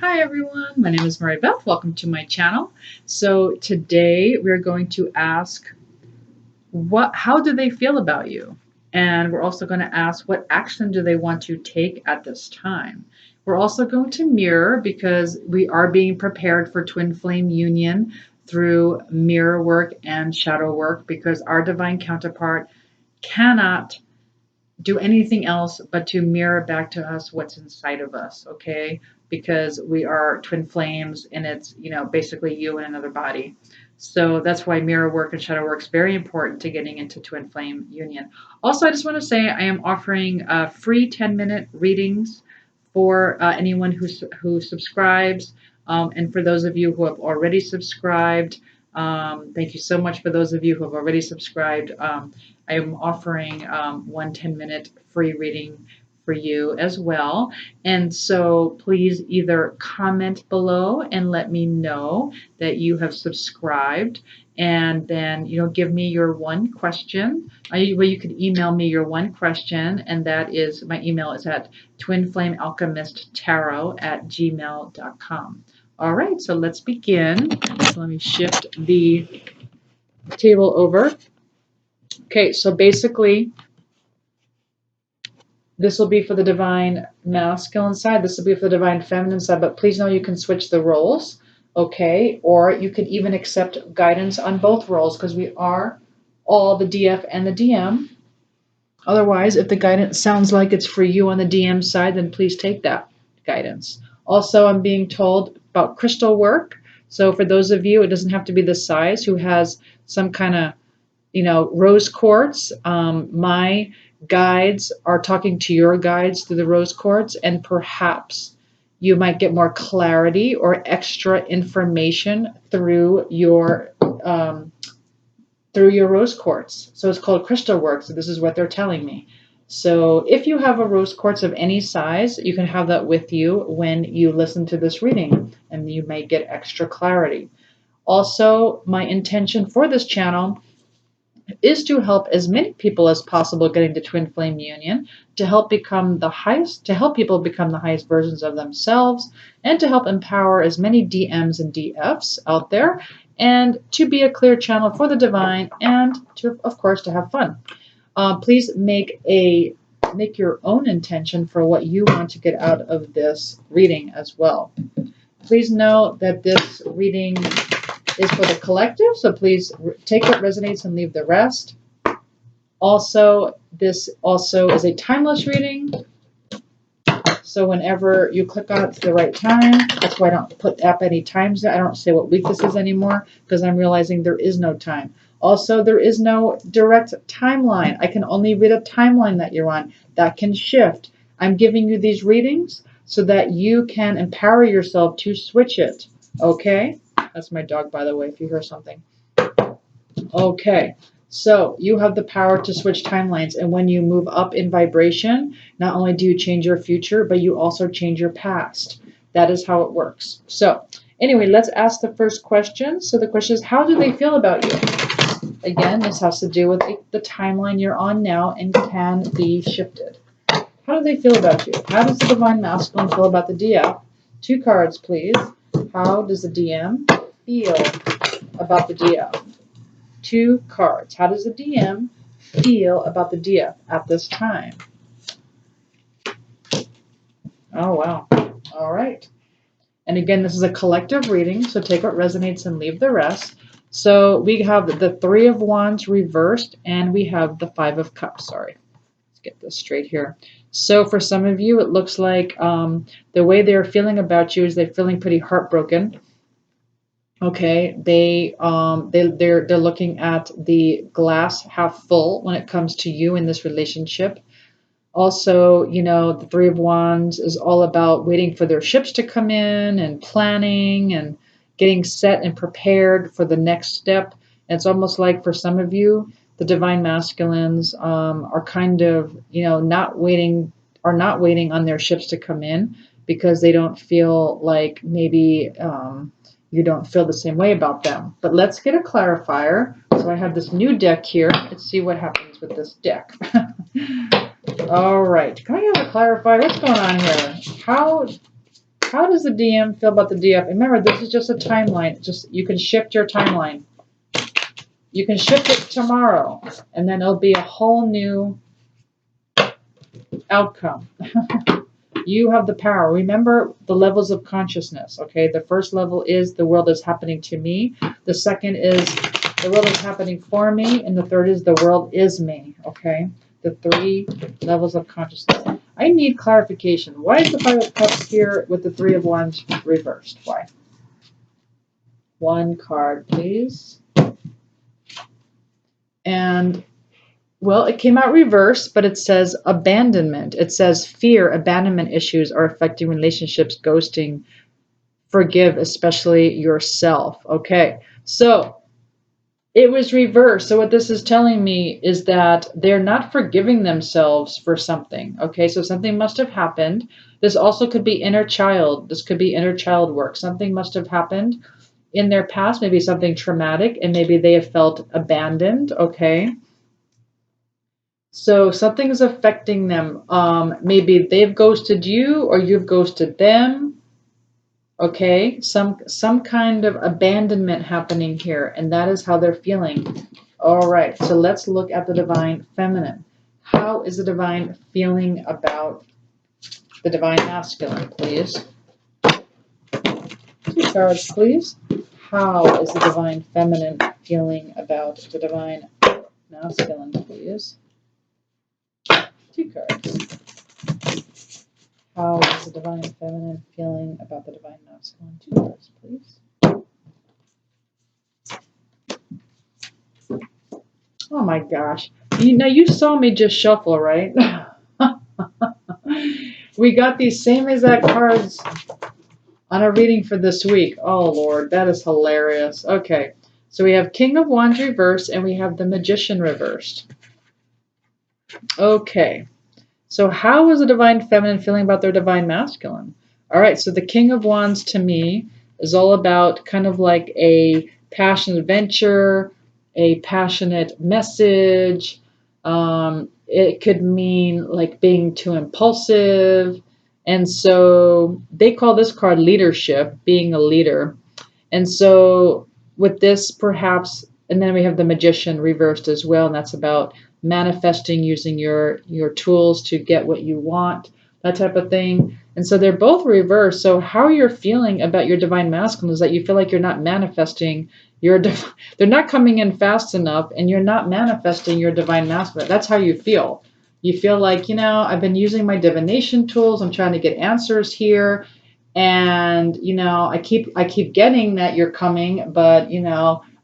Hi everyone, my name is Mary Beth. Welcome to my channel. So today we're going to ask how do they feel about you? And we're also going to ask what action do they want to take at this time? We're also going to mirror because we are being prepared for twin flame union through mirror work and shadow work because our divine counterpart cannot do anything else but to mirror back to us what's inside of us, okay? Because we are twin flames and it's, basically you in another body. So that's why mirror work and shadow work is very important to getting into twin flame union. Also, I just want to say I am offering free 10-minute readings for anyone who subscribes. And for those of you who have already subscribed, thank you so much for those of you who have already subscribed. I am offering one 10-minute free reading for you as well. And so please either comment below and let me know that you have subscribed, and then give me your one question. You could email me your one question, and that is, my email is at twinflamealchemisttarot@gmail.com. All right, so let's begin. So let me shift the table over. Okay, so basically, this will be for the divine masculine side. This will be for the divine feminine side, but please know you can switch the roles, okay? Or you can even accept guidance on both roles because we are all the DF and the DM. Otherwise, if the guidance sounds like it's for you on the DM side, then please take that guidance. Also, I'm being told about crystal work. So for those of you, it doesn't have to be the size, who has some kind of rose quartz. My guides are talking to your guides through the rose quartz, and perhaps you might get more clarity or extra information through your rose quartz. So it's called crystal work. So this is what they're telling me. So if you have a rose quartz of any size, you can have that with you when you listen to this reading, and you may get extra clarity. Also, my intention for this channel is to help as many people as possible get into twin flame union, to help people become the highest versions of themselves, and to help empower as many DMs and DFs out there, and to be a clear channel for the divine, and to, of course, to have fun. Please make your own intention for what you want to get out of this reading as well. Please know that this reading is for the collective, so please take what resonates and leave the rest. Also, this also is a timeless reading, so whenever you click on it to the right time, that's why I don't put up any times. I don't say what week this is anymore, because I'm realizing there is no time. Also, there is no direct timeline. I can only read a timeline that you're on. That can shift. I'm giving you these readings so that you can empower yourself to switch it, okay? That's my dog, by the way, if you hear something. Okay, so you have the power to switch timelines. And when you move up in vibration, not only do you change your future, but you also change your past. That is how it works. So anyway, let's ask the first question. So the question is, how do they feel about you? Again, this has to do with the timeline you're on now and can be shifted. How do they feel about you? How does the divine masculine feel about the DM? 2 cards, please. How does the DM feel about the DF? 2 cards. How does the DM feel about the DF at this time? Oh, wow. All right. And again, this is a collective reading, so take what resonates and leave the rest. So we have the 3 of Wands reversed, and we have the 5 of Cups. Sorry. Let's get this straight here. So for some of you, it looks like the way they're feeling about you is they're feeling pretty heartbroken. Okay, they're looking at the glass half full when it comes to you in this relationship. Also, the 3 of Wands is all about waiting for their ships to come in and planning and getting set and prepared for the next step. And it's almost like for some of you, the divine masculines are kind of, not waiting on their ships to come in because they don't feel like maybe you don't feel the same way about them. But let's get a clarifier. So I have this new deck here. Let's see what happens with this deck. All right. Can I have a clarifier? What's going on here? How How does the DM feel about the DF? Remember, this is just a timeline. Just you can shift your timeline. You can shift it tomorrow, and then it'll be a whole new outcome. You have the power. Remember the levels of consciousness, okay? The first level is the world is happening to me. The second is the world is happening for me. And the third is the world is me, okay? The 3 levels of consciousness. I need clarification. Why is the 5 of Cups here with the 3 of Wands reversed? Why? 1 card, please. And well, it came out reversed, but it says abandonment. It says fear, abandonment issues are affecting relationships, ghosting, forgive, especially yourself. Okay, so it was reversed. So what this is telling me is that they're not forgiving themselves for something. Okay, so something must have happened. This also could be inner child. This could be inner child work. Something must have happened in their past, maybe something traumatic, and maybe they have felt abandoned. Okay. So something is affecting them. Maybe they've ghosted you or you've ghosted them. Okay, some kind of abandonment happening here, and that is how they're feeling. All right, so let's look at the divine feminine. How is the divine feeling about the divine masculine, please? 2 cards, please. How is the divine feminine feeling about the divine masculine, please? 2 cards. How is the divine feminine feeling about the divine masculine? 2 cards, please. Oh my gosh. You saw me just shuffle, right? We got these same exact cards on a reading for this week. Oh Lord, that is hilarious. Okay, so we have King of Wands reversed and we have the Magician reversed. Okay. So how is the divine feminine feeling about their divine masculine? All right, so the King of Wands to me is all about kind of like a passionate adventure, a passionate message. It could mean like being too impulsive. And so they call this card leadership, being a leader. And so with this perhaps, and then we have the Magician reversed as well, and that's about manifesting using your tools to get what you want, that type of thing. And so they're both reversed. So how you're feeling about your divine masculine is that you feel like you're not manifesting your they're not coming in fast enough and you're not manifesting your divine masculine. That's how you feel. You feel like, I've been using my divination tools. I'm trying to get answers here. And, I keep getting that you're coming, but,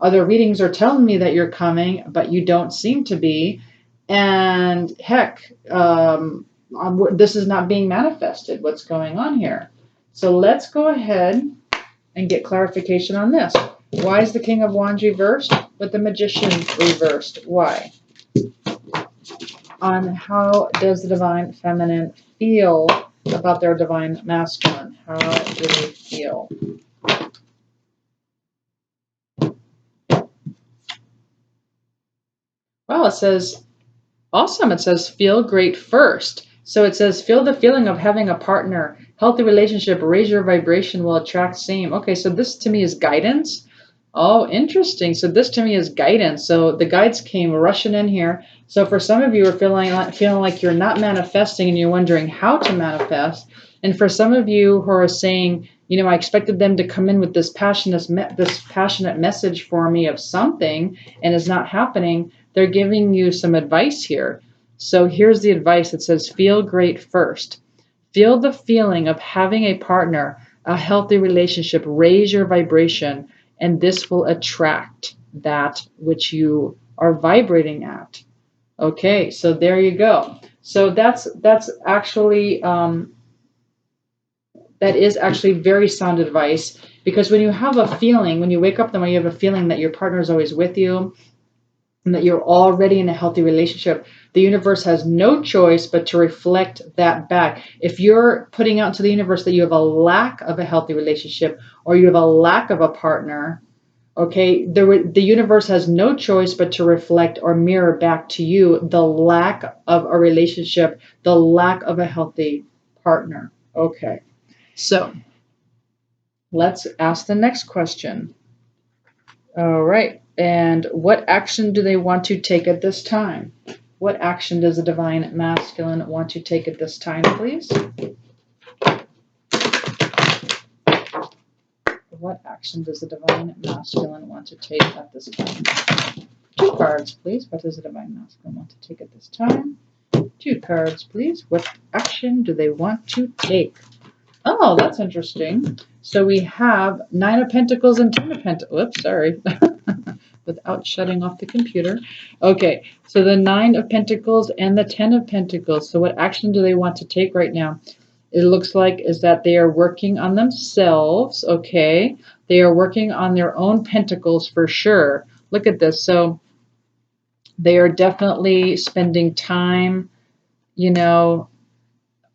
other readings are telling me that you're coming, but you don't seem to be. And heck, this is not being manifested. What's going on here? So let's go ahead and get clarification on this. Why is the King of Wands reversed with the Magician reversed? Why? On how does the divine feminine feel about their divine masculine? How do they feel? Well, it says, awesome. It says, feel great first. So it says, feel the feeling of having a partner, healthy relationship, raise your vibration, will attract same. Okay, so this to me is guidance. Oh, interesting. So this to me is guidance. So the guides came rushing in here. So for some of you are feeling like you're not manifesting and you're wondering how to manifest. And for some of you who are saying, I expected them to come in with this passionate message for me of something and it's not happening, they're giving you some advice here. So here's the advice. It says, feel great first. Feel the feeling of having a partner, a healthy relationship, raise your vibration, and this will attract that which you are vibrating at. Okay, so there you go. So that's actually that is actually very sound advice, because when you have a feeling, when you wake up in the morning, you have a feeling that your partner is always with you and that you're already in a healthy relationship, the universe has no choice but to reflect that back. If you're putting out to the universe that you have a lack of a healthy relationship or you have a lack of a partner, okay, the universe has no choice but to reflect or mirror back to you the lack of a relationship, the lack of a healthy partner. Okay, so Let's ask the next question. All right. And what action do they want to take at this time? What action does the divine masculine want to take at this time, please? What action does the divine masculine want to take at this time? 2 cards, please. What does the divine masculine want to take at this time? 2 cards, please. What action do they want to take? Oh, that's interesting. So we have 9 of Pentacles and 10 of Pentacles. Whoops, sorry. Without shutting off the computer. Okay, so the 9 of Pentacles and the 10 of Pentacles. So what action do they want to take right now? It looks like is that they are working on themselves, okay? They are working on their own pentacles for sure. Look at this. So they are definitely spending time,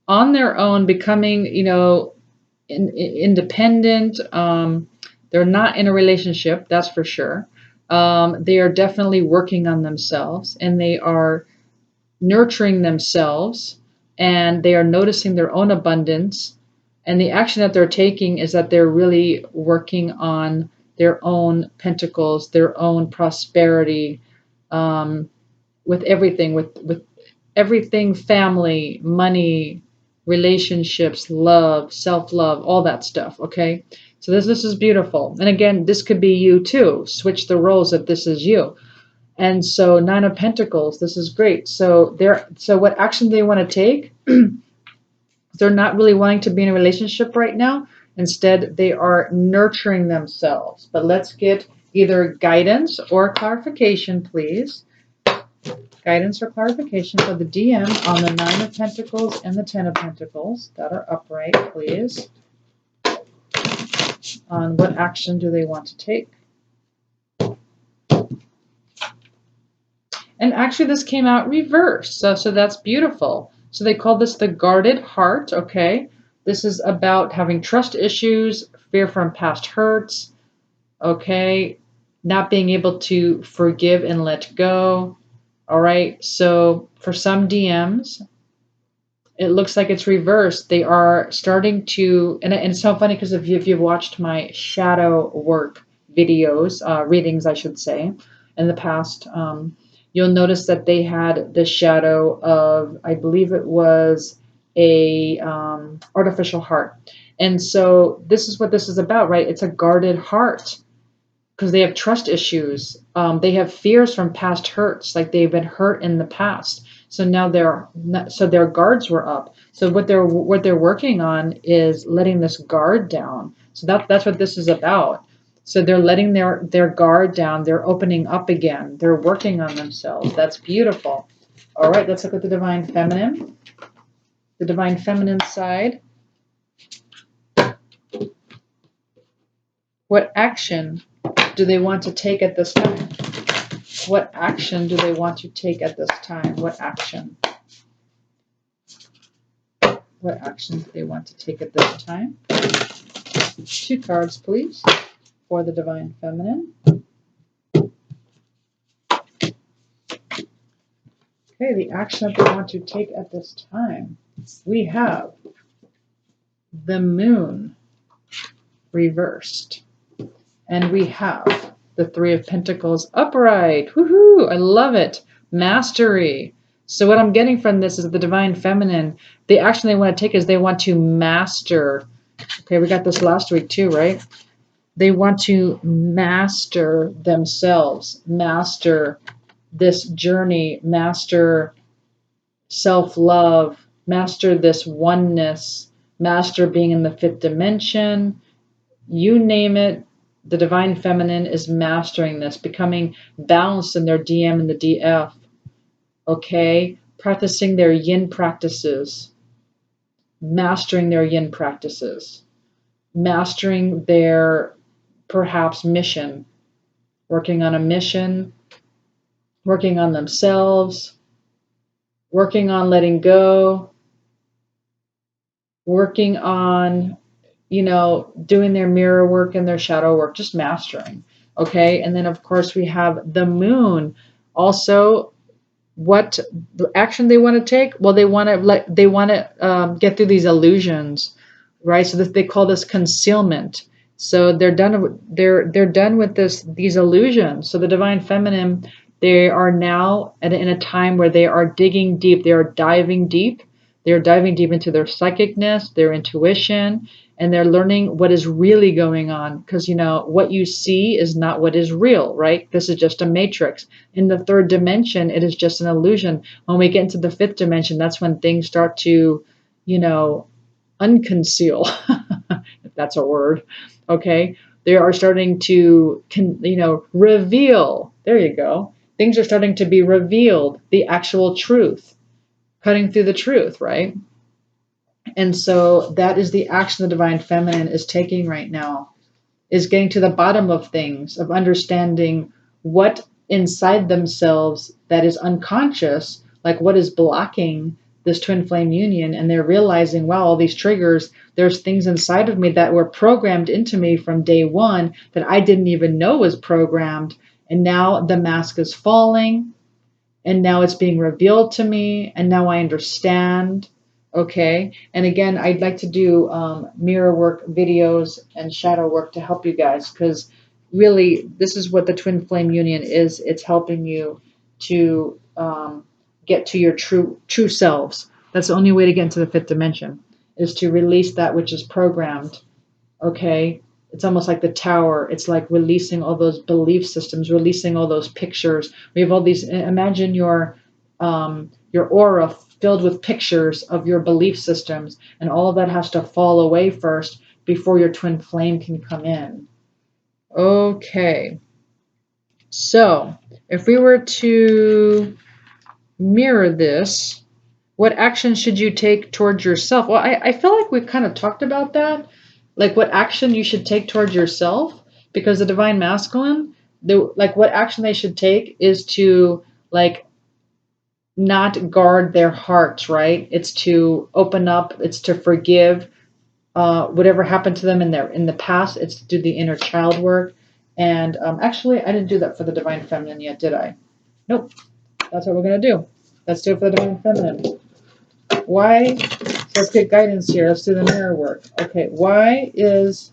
on their own, becoming, independent. They're not in a relationship, that's for sure. They are definitely working on themselves, and they are nurturing themselves, and they are noticing their own abundance. And the action that they're taking is that they're really working on their own pentacles, their own prosperity, with everything, with everything, family, money, relationships, love, self-love, all that stuff. Okay, so this is beautiful. And again, this could be you too. Switch the roles if this is you. And so 9 of Pentacles, this is great. So what action they want to take? They're not really wanting to be in a relationship right now. Instead, they are nurturing themselves. But let's get either guidance or clarification, please. Guidance or clarification for the DM on the 9 of Pentacles and the 10 of Pentacles that are upright, please. On what action do they want to take? And actually this came out reversed, so that's beautiful. So they call this the guarded heart, okay? This is about having trust issues, fear from past hurts, okay? Not being able to forgive and let go, all right? So for some DMs, it looks like it's reversed. They are starting to, and it's so funny because if you've watched my shadow work videos, readings, I should say, in the past, you'll notice that they had the shadow of, I believe it was a artificial heart. And so this is what this is about, right? It's a guarded heart because they have trust issues. They have fears from past hurts, like they've been hurt in the past. So now their guards were up. So what they're working on is letting this guard down. So that's what this is about. So they're letting their guard down. They're opening up again. They're working on themselves. That's beautiful. All right, let's look at the Divine Feminine. The Divine Feminine side. What action do they want to take at this time? What action do they want to take at this time? What action? What action do they want to take at this time? 2 cards, please, for the Divine Feminine. Okay, the action that they want to take at this time. We have the Moon reversed. And we have the 3 of Pentacles upright. Woohoo! I love it. Mastery. So what I'm getting from this is the Divine Feminine, the action they want to take is they want to master. Okay, we got this last week too, right? They want to master themselves, master this journey, master self-love, master this oneness, master being in the 5th dimension. You name it, the Divine Feminine is mastering this, becoming balanced in their DM and the DF. Okay? Practicing their yin practices. Mastering their yin practices. Mastering their, perhaps, mission. Working on a mission. Working on themselves. Working on letting go. Working on doing their mirror work and their shadow work, just mastering. Okay. And then of course we have the Moon. Also, what action they want to take? Well, they want to get through these illusions, right? So that they call this concealment. So they're done with these illusions. So the divine feminine, they are now in a time where they are digging deep. They are diving deep. They are diving deep into their psychicness, their intuition, and they're learning what is really going on. Because what you see is not what is real, right? This is just a matrix. In the third dimension, it is just an illusion. When we get into the fifth dimension, that's when things start to, unconceal, if that's a word. Okay, they are starting to reveal. There you go. Things are starting to be revealed, the actual truth, cutting through the truth, right? And so that is the action the divine feminine is taking right now, is getting to the bottom of things, of understanding what inside themselves that is unconscious, like what is blocking this twin flame union. And they're realizing, wow, all these triggers, there's things inside of me that were programmed into me from day one that I didn't even know was programmed. And now the mask is falling, and now it's being revealed to me, and now I understand. Okay, and again, I'd like to do mirror work videos and shadow work to help you guys, because really this is what the twin flame union is. It's helping you to get to your true selves. That's the only way to get into the fifth dimension, is to release that which is programmed. Okay, it's almost like the tower. It's like releasing all those belief systems, releasing all those pictures. We have all these. Imagine your aura filled with pictures of your belief systems, and all of that has to fall away first before your twin flame can come in. Okay, so if we were to mirror this, what action should you take towards yourself? Well, I feel like we've kind of talked about that, like what action you should take towards yourself, because the divine masculine, what action they should take is to not guard their hearts, right? It's to open up, it's to forgive whatever happened to them in the past. It's to do the inner child work. And actually, I didn't do that for the divine feminine yet, did I? Nope. That's what we're gonna do. Let's do it for the divine feminine. Why? So let's get guidance here. Let's do the mirror work. Okay, why is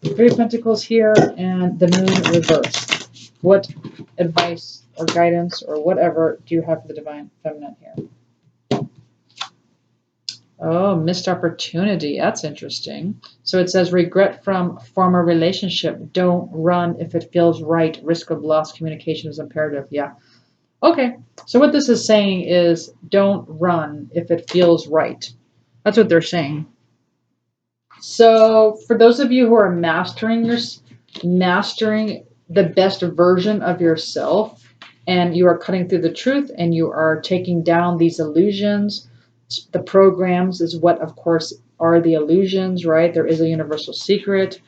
Three of Pentacles here and the Moon reversed? What advice or guidance or whatever do you have for the divine feminine here? Oh, missed opportunity. That's interesting. So it says regret from former relationship. Don't run if it feels right. Risk of loss. Communication is imperative. Yeah. Okay. So what this is saying is don't run if it feels right. That's what they're saying. So for those of you who are mastering the best version of yourself, and you are cutting through the truth, and you are taking down these illusions, the programs is what, of course, are the illusions, right? There is a universal secret.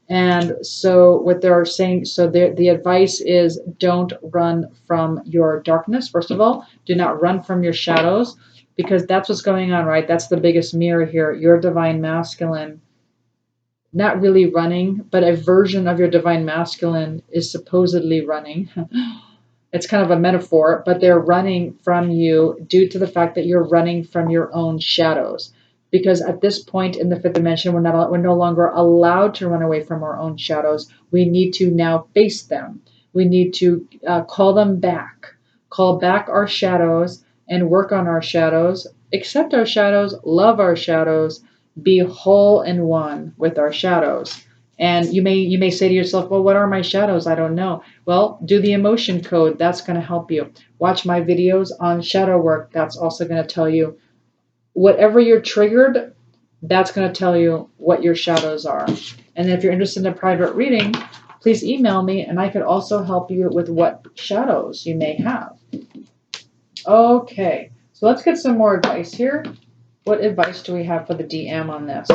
And so what they're saying, so the advice is don't run from your darkness. First of all, do not run from your shadows, because that's what's going on, right? That's the biggest mirror here. Your divine masculine, not really running, but a version of your divine masculine is supposedly running. It's kind of a metaphor, but they're running from you due to the fact that you're running from your own shadows. Because at this point in the fifth dimension, we're no longer allowed to run away from our own shadows. We need to now face them. We need to call them back, call back our shadows and work on our shadows, accept our shadows, love our shadows, be whole and one with our shadows. And you may say to yourself, well, what are my shadows? I don't know. Well, do the emotion code. That's going to help you. Watch my videos on shadow work. That's also going to tell you whatever you're triggered. That's going to tell you what your shadows are. And if you're interested in a private reading, please email me, and I could also help you with what shadows you may have. Okay, so let's get some more advice here. What advice do we have for the DM on this?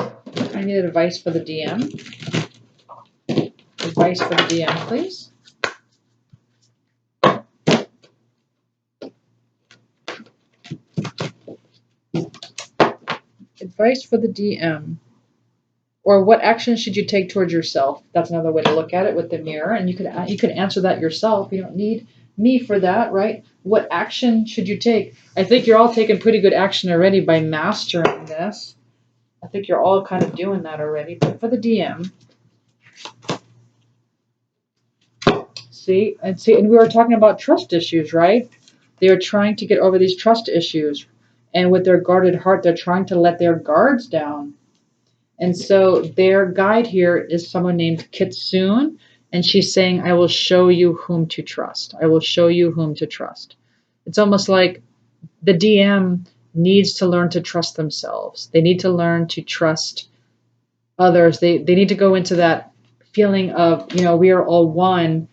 I need advice for the DM. Advice for the DM, please. Advice for the DM. Or what action should you take towards yourself? That's another way to look at it with the mirror. And you could answer that yourself. You don't need me for that, right? What action should you take? I think you're all taking pretty good action already by mastering this. I think you're all kind of doing that already. But for the DM, See, and we were talking about trust issues, right? They are trying to get over these trust issues. And with their guarded heart, they're trying to let their guards down. And so their guide here is someone named Kitsune, and she's saying, I will show you whom to trust. I will show you whom to trust. It's almost like the DM needs to learn to trust themselves. They need to learn to trust others. They need to go into that feeling of, we are all one,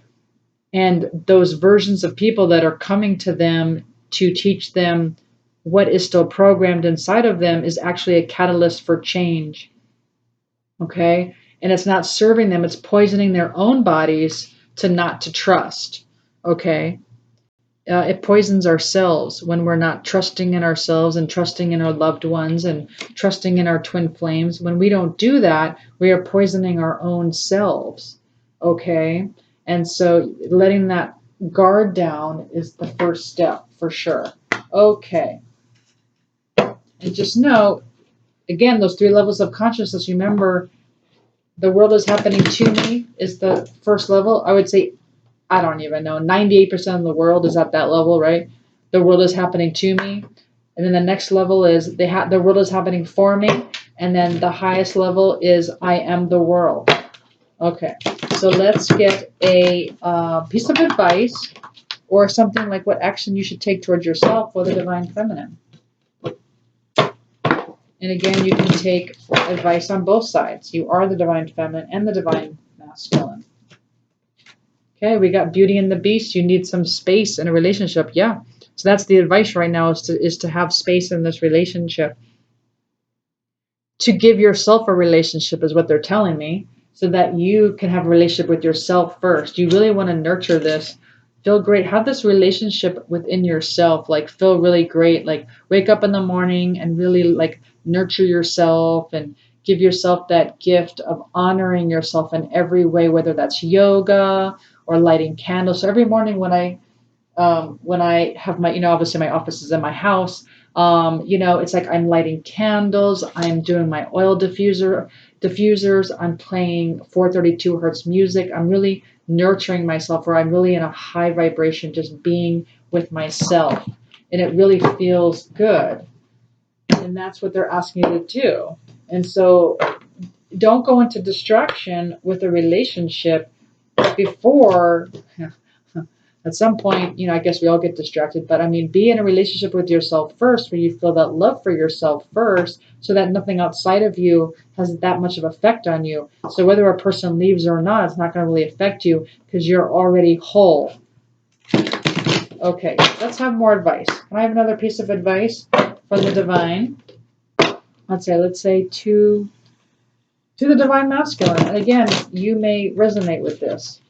and those versions of people that are coming to them to teach them what is still programmed inside of them is actually a catalyst for change. Okay? And it's not serving them, it's poisoning their own bodies to not to trust. Okay? It poisons ourselves when we're not trusting in ourselves and trusting in our loved ones and trusting in our twin flames. When we don't do that, we are poisoning our own selves. Okay? And so letting that guard down is the first step for sure. Okay. And just know, again, those 3 levels of consciousness, remember, the world is happening to me is the first level. I would say, I don't even know, 98% of the world is at that level, right? The world is happening to me. And then the next level is the world is happening for me. And then the highest level is I am the world. Okay, so let's get a piece of advice or something like what action you should take towards yourself for the Divine Feminine. And again, you can take advice on both sides. You are the Divine Feminine and the Divine Masculine. Okay, we got Beauty and the Beast. You need some space in a relationship. Yeah. So that's the advice right now is to have space in this relationship. To give yourself a relationship is what they're telling me, so that you can have a relationship with yourself first. You really want to nurture this. Feel great. Have this relationship within yourself. Like feel really great. Like wake up in the morning and really like nurture yourself and give yourself that gift of honoring yourself in every way, whether that's yoga or lighting candles. So every morning when I have my, obviously my office is in my house, it's like I'm lighting candles, I'm doing my oil diffusers, I'm playing 432 hertz music. I'm really nurturing myself, or I'm really in a high vibration, just being with myself. And it really feels good. And that's what they're asking you to do. And so don't go into distraction with a relationship before. At some point, I guess we all get distracted, but be in a relationship with yourself first, where you feel that love for yourself first, so that nothing outside of you has that much of effect on you. So whether a person leaves or not, it's not going to really affect you because you're already whole. Okay, let's have more advice. Can I have another piece of advice from the Divine? Let's say to the Divine Masculine. And again, you may resonate with this.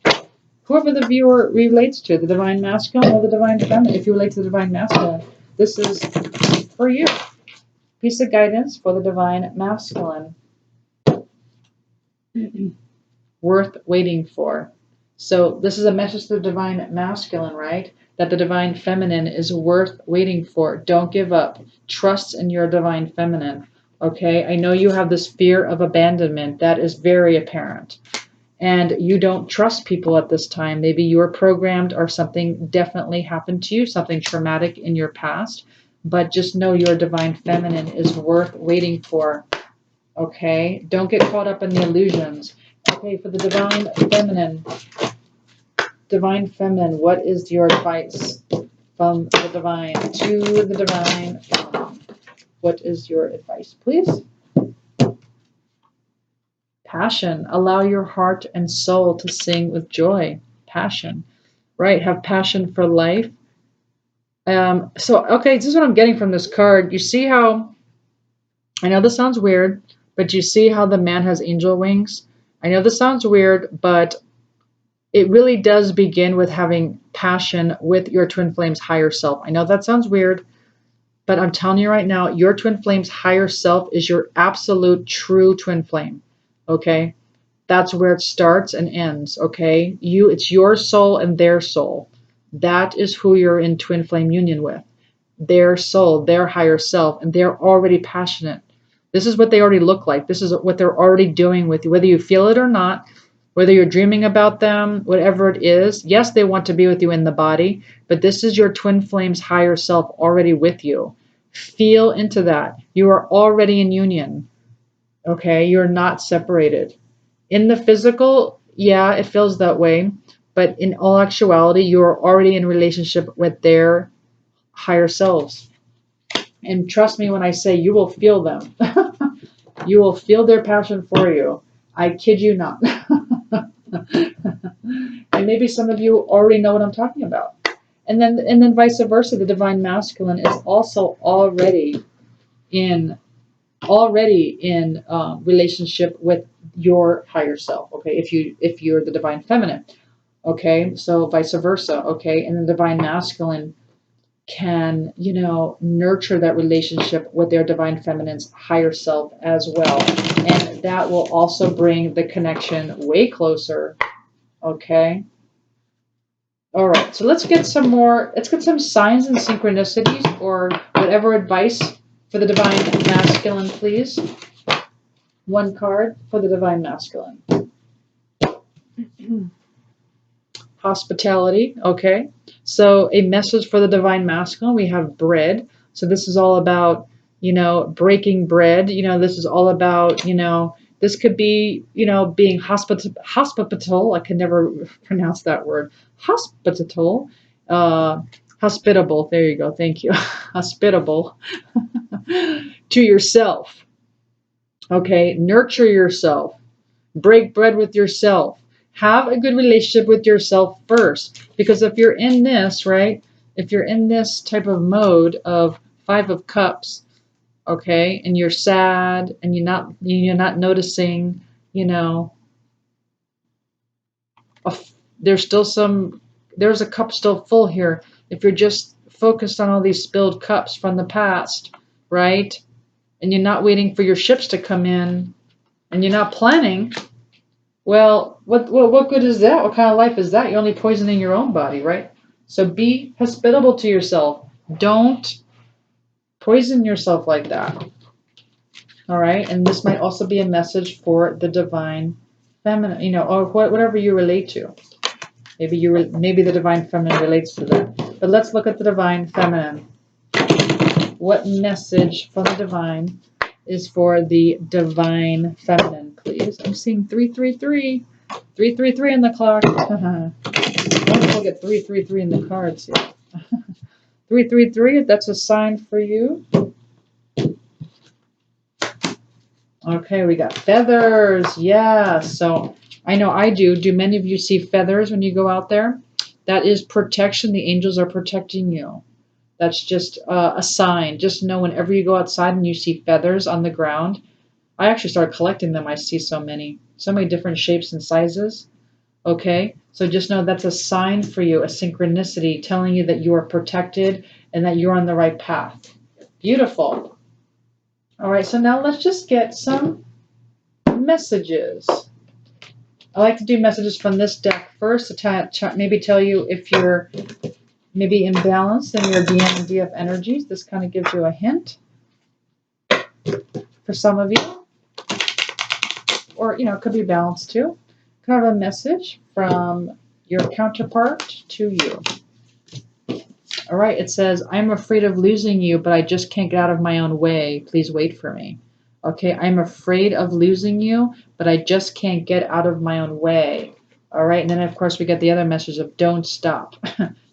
Whoever the viewer relates to, the Divine Masculine or the Divine Feminine, if you relate to the Divine Masculine, this is for you. Piece of guidance for the Divine Masculine. Worth waiting for. So this is a message to the Divine Masculine, right? That the Divine Feminine is worth waiting for. Don't give up. Trust in your Divine Feminine. Okay? I know you have this fear of abandonment. That is very apparent. And you don't trust people at this time. Maybe you were programmed or something definitely happened to you, something traumatic in your past. But just know your Divine Feminine is worth waiting for. Okay? Don't get caught up in the illusions. Okay, for the Divine Feminine. Divine Feminine, what is your advice from the Divine to the Divine Feminine? What is your advice, please? Passion. Allow your heart and soul to sing with joy. Passion. Right? Have passion for life. Okay, this is what I'm getting from this card. You see how, I know this sounds weird, but you see how the man has angel wings? I know this sounds weird, but it really does begin with having passion with your twin flame's higher self. I know that sounds weird, but I'm telling you right now, your twin flame's higher self is your absolute true twin flame. Okay? That's where it starts and ends. Okay? It's your soul and their soul. That is who you're in twin flame union with. Their soul, their higher self, and they're already passionate. This is what they already look like. This is what they're already doing with you, whether you feel it or not. Whether you're dreaming about them, whatever it is, yes, they want to be with you in the body, but this is your twin flame's higher self already with you. Feel into that. You are already in union. Okay, you're not separated. In the physical, yeah, it feels that way, but in all actuality, you're already in relationship with their higher selves. And trust me when I say you will feel them. You will feel their passion for you. I kid you not. And maybe some of you already know what I'm talking about. And then vice versa, the divine masculine is also already in relationship with your higher self. Okay, if you're the divine feminine. Okay, so vice versa. Okay, and the divine masculine can, nurture that relationship with their divine feminine's higher self as well. And that will also bring the connection way closer. Okay. All right. So let's get some signs and synchronicities or whatever advice for the divine masculine, please. One card for the divine masculine. Hospitality. Okay. So a message for the divine masculine, we have bread. So this is all about, breaking bread. This is all about, this could be, being hospitable. I can never pronounce that word. Hospitable. Hospitable. There you go. Thank you. Hospitable to yourself. Okay. Nurture yourself. Break bread with yourself. Have a good relationship with yourself first. Because if you're in this, right, if you're in this type of mode of Five of Cups, okay, and you're sad and you're not noticing, there's a cup still full here. If you're just focused on all these spilled cups from the past, right, and you're not waiting for your ships to come in, and you're not planning, well, what good is that? What kind of life is that? You're only poisoning your own body, right? So be hospitable to yourself. Don't poison yourself like that. All right? And this might also be a message for the divine feminine, or whatever you relate to. Maybe the divine feminine relates to that. But let's look at the divine feminine. What message from the divine is for the divine feminine, please? I'm seeing 333. 333 in the clock. Wonderful, get 333 in the cards here. 333, that's a sign for you. Okay, we got feathers. Yeah, so I know I do. Do many of you see feathers when you go out there? That is protection. The angels are protecting you. That's just a sign. Just know whenever you go outside and you see feathers on the ground, I actually started collecting them. I see so many different shapes and sizes. Okay, so just know that's a sign for you, a synchronicity telling you that you are protected and that you're on the right path. Beautiful. All right, so now let's just get some messages. I like to do messages from this deck first to maybe tell you if you're maybe imbalanced in your DM and DF energies. This kind of gives you a hint for some of you. Or, it could be balanced too. Kind of a message from your counterpart to you. All right, it says, I'm afraid of losing you, but I just can't get out of my own way. Please wait for me. Okay, I'm afraid of losing you, but I just can't get out of my own way. All right, and then of course we get the other message of don't stop.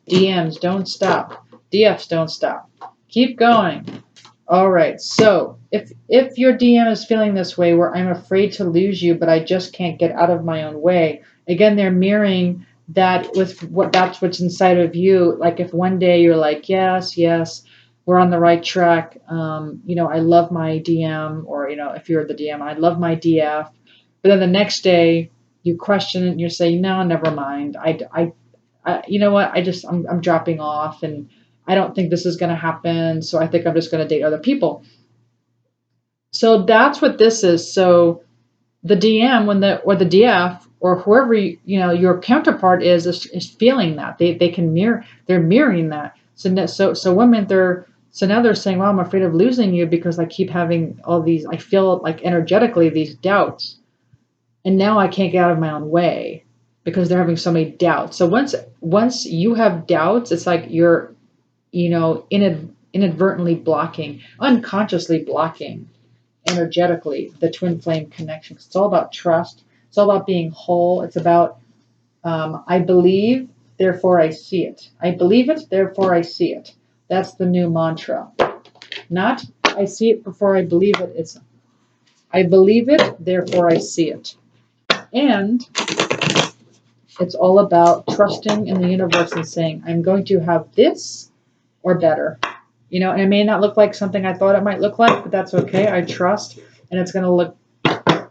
DMs, don't stop. DFs, don't stop. Keep going. All right, so if your DM is feeling this way where I'm afraid to lose you, but I just can't get out of my own way, again, they're mirroring that with that's what's inside of you. Like if one day you're like, yes, we're on the right track. I love my DM, or, if you're the DM, I love my DF. But then the next day you question it and you say, no, never mind. I you know what? I'm dropping off and I don't think this is going to happen. So I think I'm just going to date other people. So that's what this is. So the DM or the DF or whoever, your counterpart is feeling that they can they're mirroring that. So women, now they're saying, well, I'm afraid of losing you because I keep having all these, I feel like energetically these doubts. And now I can't get out of my own way because they're having so many doubts. So once you have doubts, it's like you're, inadvertently blocking, unconsciously blocking energetically the twin flame connection. It's all about trust. It's all about being whole. It's about I believe, therefore I see it. I believe it, therefore I see it. That's the new mantra. Not I see it before I believe it. It's I believe it, therefore I see it. And it's all about trusting in the universe and saying, I'm going to have this or better. And it may not look like something I thought it might look like, but that's okay. I trust, and it's going to look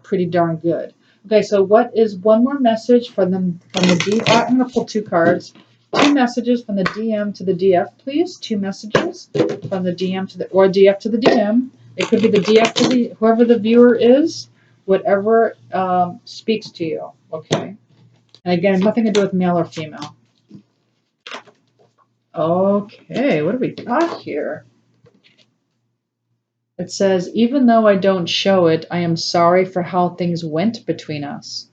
pretty darn good. Okay, so what is one more message from the D? I'm going to pull two cards. Two messages from the DM to the DF, please. Two messages from the DM to the or DF to the DM. It could be the DF to the whoever the viewer is, whatever speaks to you. Okay, and again, nothing to do with male or female. Okay, what do we got here? It says, even though I don't show it, I am sorry for how things went between us.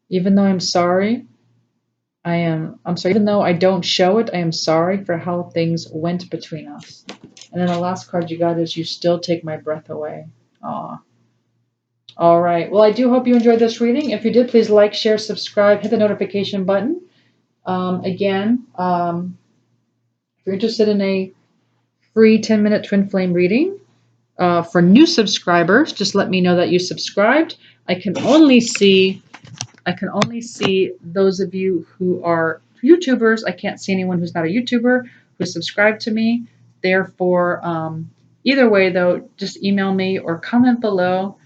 Even though I'm sorry, I'm sorry, even though I don't show it, I am sorry for how things went between us. And then the last card you got is, you still take my breath away. Aw. All right. Well, I do hope you enjoyed this reading. If you did, please like, share, subscribe, hit the notification button. Again, if you're interested in a free 10-minute twin flame reading, for new subscribers, just let me know that you subscribed. I can only see those of you who are YouTubers. I can't see anyone who's not a YouTuber who subscribed to me. Therefore, either way though, just email me or comment below.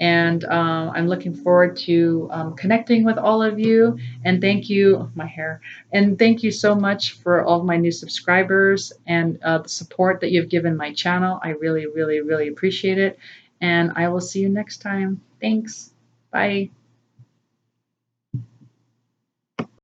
And I'm looking forward to connecting with all of you. And thank you, my hair. And thank you so much for all of my new subscribers and the support that you've given my channel. I really, really, really appreciate it. And I will see you next time. Thanks. Bye.